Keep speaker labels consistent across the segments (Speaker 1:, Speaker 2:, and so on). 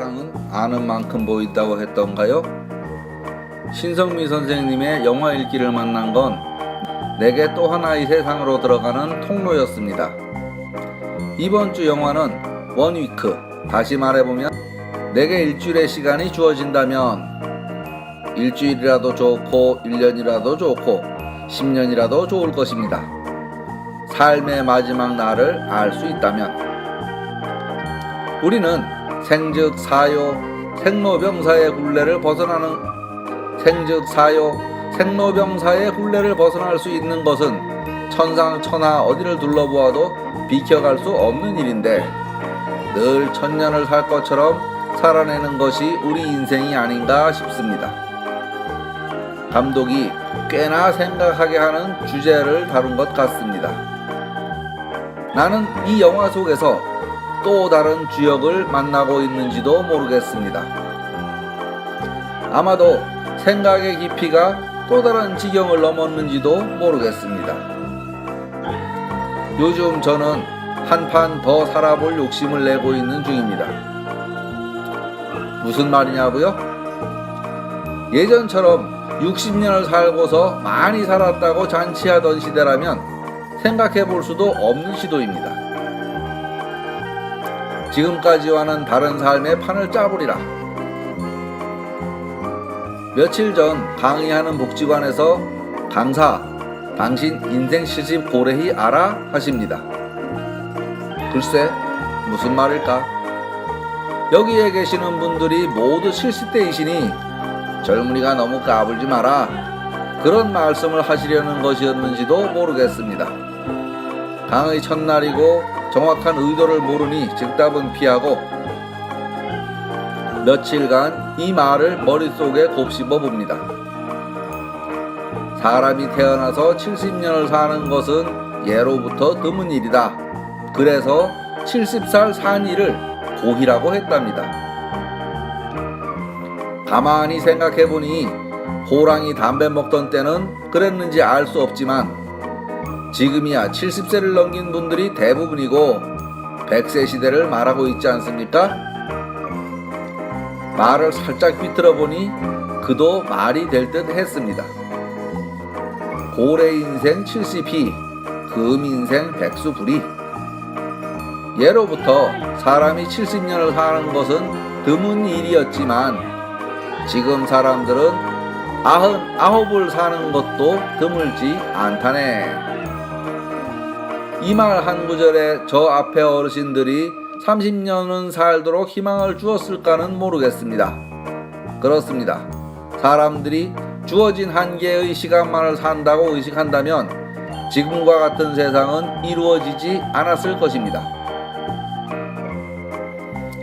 Speaker 1: 사랑은 아는 만큼 보인다고 했던가요? 신성미 선생님의 영화 읽기를 만난 건 내게 또 하나의 세상으로 들어가는 통로였습니다. 이번 주 영화는 원위크, 다시 말해보면 내게 일주일의 시간이 주어진다면 일주일이라도 좋고 1년이라도 좋고 10년이라도 좋을 것입니다. 삶의 마지막 날을 알 수 있다면 우리는 생즉 사요 생로병사의 굴레를 벗어날 수 있는 것은 천상천하 어디를 둘러보아도 비켜갈 수 없는 일인데 늘 천년을 살 것처럼 살아내는 것이 우리 인생이 아닌가 싶습니다. 감독이 꽤나 생각하게 하는 주제를 다룬 것 같습니다. 나는 이 영화 속에서 또 다른 주역을 만나고 있는지도 모르겠습니다. 아마도 생각의 깊이가 또 다른 지경을 넘었는지도 모르겠습니다. 요즘 저는 한판 더 살아볼 욕심을 내고 있는 중입니다. 무슨 말이냐고요? 예전처럼 60년을 살고서 많이 살았다고 잔치하던 시대라면 생각해 볼 수도 없는 시도입니다. 지금까지와는 다른 삶의 판을 짜보리라. 며칠 전 강의하는 복지관에서 강사, 당신 인생 70 고래히 알아? 하십니다. 글쎄, 무슨 말일까? 여기에 계시는 분들이 모두 70대이시니 젊은이가 너무 까불지 마라, 그런 말씀을 하시려는 것이었는지도 모르겠습니다. 강의 첫날이고 정확한 의도를 모르니 즉답은 피하고 며칠간 이 말을 머릿속에 곱씹어 봅니다. 사람이 태어나서 70년을 사는 것은 예로부터 드문 일이다. 그래서 70살 산 일을 고희라고 했답니다. 가만히 생각해보니 호랑이 담배 먹던 때는 그랬는지 알 수 없지만 지금이야 70세를 넘긴 분들이 대부분이고 100세 시대를 말하고 있지 않습니까? 말을 살짝 비틀어 보니 그도 말이 될 듯 했습니다. 고래 인생 70희, 금 인생 백수부리. 예로부터 사람이 70년을 사는 것은 드문 일이었지만 지금 사람들은 99을 사는 것도 드물지 않다네. 이 말 한 구절에 저 앞에 어르신들이 30년은 살도록 희망을 주었을까는 모르겠습니다. 그렇습니다. 사람들이 주어진 한계의 시간만을 산다고 의식한다면 지금과 같은 세상은 이루어지지 않았을 것입니다.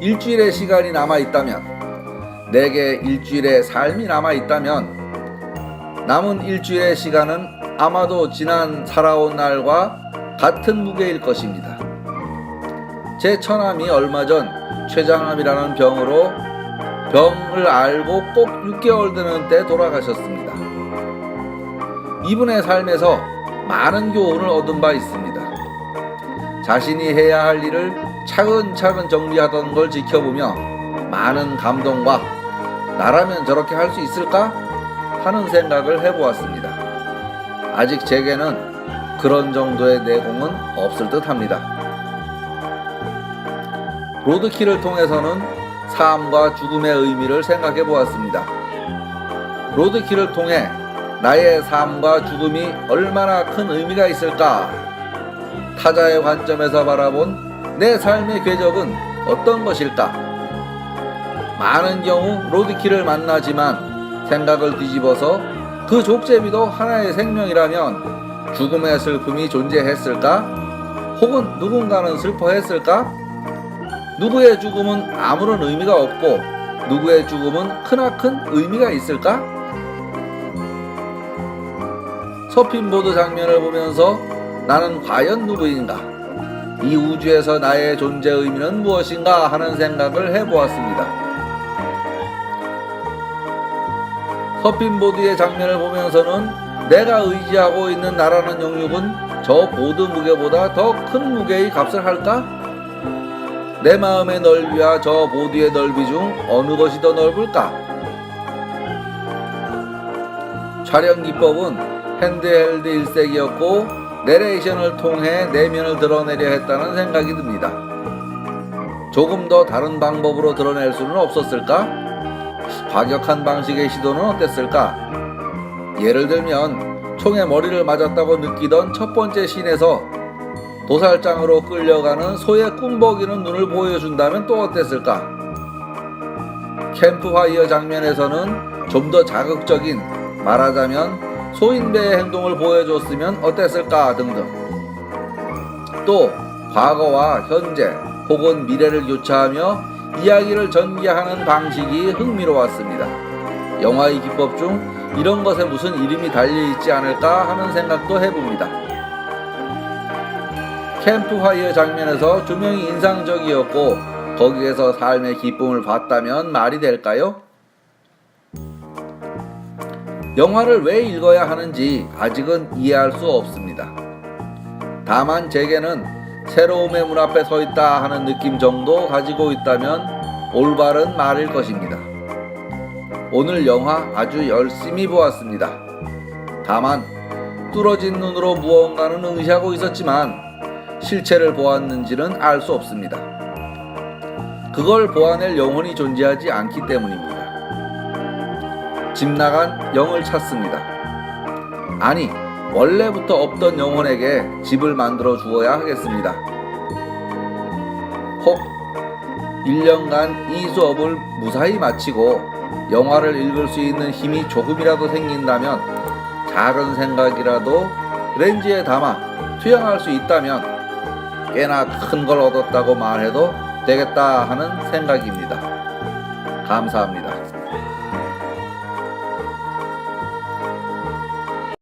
Speaker 1: 일주일의 시간이 남아있다면, 내게 일주일의 삶이 남아있다면 남은 일주일의 시간은 아마도 지난 살아온 날과 같은 무게일 것입니다. 제 처남이 얼마 전 췌장암이라는 병을 앓고 꼭 6개월 되는 때 돌아가셨습니다. 이분의 삶에서 많은 교훈을 얻은 바 있습니다. 자신이 해야 할 일을 차근차근 정리하던 걸 지켜보며 많은 감동과 나라면 저렇게 할 수 있을까? 하는 생각을 해보았습니다. 아직 제게는 그런 정도의 내공은 없을 듯 합니다. 로드킬을 통해서는 삶과 죽음의 의미를 생각해 보았습니다. 로드킬을 통해 나의 삶과 죽음이 얼마나 큰 의미가 있을까? 타자의 관점에서 바라본 내 삶의 궤적은 어떤 것일까? 많은 경우 로드킬을 만나지만 생각을 뒤집어서 그 족제비도 하나의 생명이라면 죽음의 슬픔이 존재했을까? 혹은 누군가는 슬퍼했을까? 누구의 죽음은 아무런 의미가 없고 누구의 죽음은 크나큰 의미가 있을까? 서핑보드 장면을 보면서 나는 과연 누구인가? 이 우주에서 나의 존재 의미는 무엇인가? 하는 생각을 해보았습니다. 서핑보드의 장면을 보면서는 내가 의지하고 있는 나라는 영육은 저 보드 무게보다 더 큰 무게의 값을 할까? 내 마음의 넓이와 저 보드의 넓이 중 어느 것이 더 넓을까? 촬영 기법은 핸드헬드 일색이었고 내레이션을 통해 내면을 드러내려 했다는 생각이 듭니다. 조금 더 다른 방법으로 드러낼 수는 없었을까? 과격한 방식의 시도는 어땠을까? 예를 들면 총에 머리를 맞았다고 느끼던 첫 번째 씬에서 도살장으로 끌려가는 소의 꿈벅이는 눈을 보여준다면 또 어땠을까? 캠프파이어 장면에서는 좀 더 자극적인, 말하자면 소인배의 행동을 보여줬으면 어땠을까 등등. 또 과거와 현재 혹은 미래를 교차하며 이야기를 전개하는 방식이 흥미로웠습니다. 영화의 기법 중 이런 것에 무슨 이름이 달려있지 않을까 하는 생각도 해봅니다. 캠프파이어 장면에서 조명이 인상적이었고 거기에서 삶의 기쁨을 봤다면 말이 될까요? 영화를 왜 읽어야 하는지 아직은 이해할 수 없습니다. 다만 제게는 새로움의 문 앞에 서 있다 하는 느낌 정도 가지고 있다면 올바른 말일 것입니다. 오늘 영화 아주 열심히 보았습니다. 다만 뚫어진 눈으로 무언가는 응시하고 있었지만 실체를 보았는지는 알 수 없습니다. 그걸 보아낼 영혼이 존재하지 않기 때문입니다. 집 나간 영을 찾습니다. 아니, 원래부터 없던 영혼에게 집을 만들어 주어야 하겠습니다. 혹 1년간 이 수업을 무사히 마치고 영화를 읽을 수 있는 힘이 조금이라도 생긴다면 작은 생각이라도 렌즈에 담아 투영할 수 있다면 꽤나 큰 걸 얻었다고 말해도 되겠다 하는 생각입니다. 감사합니다.